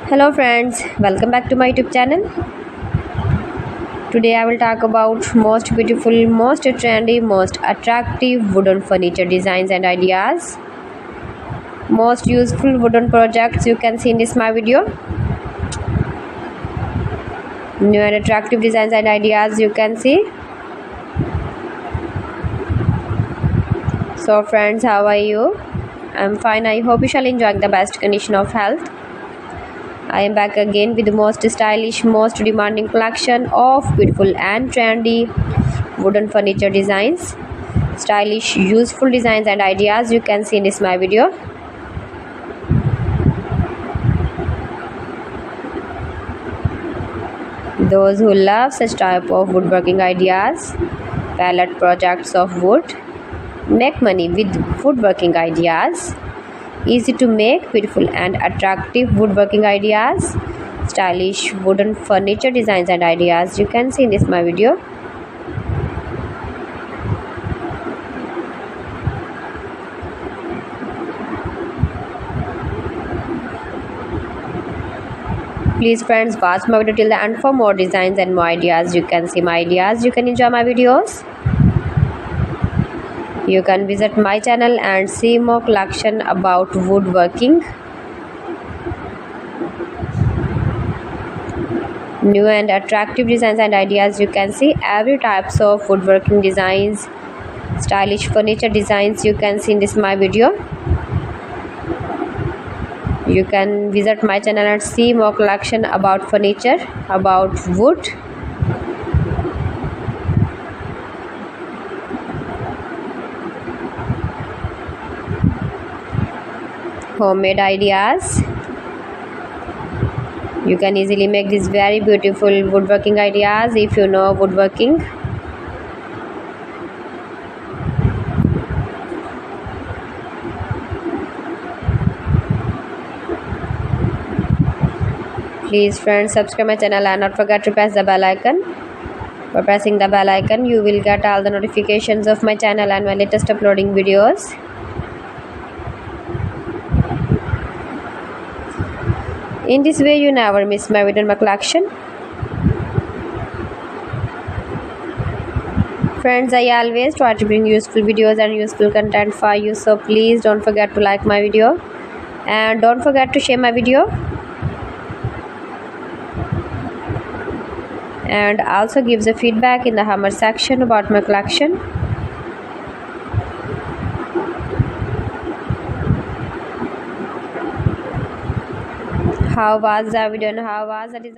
Hello friends, welcome back to my YouTube channel. Today I will talk about most beautiful, most trendy, most attractive wooden furniture designs and ideas. Most useful wooden projects you can see in this my video. New and attractive designs and ideas you can see. So friends, how are you? I'm fine. I hope you shall enjoy the best condition of health. I am back again with the most stylish, most demanding collection of beautiful and trendy wooden furniture designs. Stylish, useful designs and ideas you can see in this my video. Those who love such type of woodworking ideas, palette projects of wood, make money with woodworking ideas. Easy to make, beautiful and attractive woodworking ideas, stylish wooden furniture designs and ideas you can see in this my video. Please friends, watch my video till the end for more designs and more ideas. You can see my ideas, you can enjoy my videos. You can visit my channel and see more collection about woodworking. New and attractive designs and ideas you can see. Every types of woodworking designs, stylish furniture designs you can see in this my video. You can visit my channel and see more collection about furniture, about wood. Homemade ideas. You can easily make these very beautiful woodworking ideas if you know woodworking. Please friends, subscribe my channel and not forget to press the bell icon. By pressing the bell icon you will get all the notifications of my channel and my latest uploading videos. In this way you never miss my video and my collection. Friends, I always try to bring useful videos and useful content for you, so please don't forget to like my video and don't forget to share my video, and also give the feedback in the comment section about my collection. How was the video and how was the design?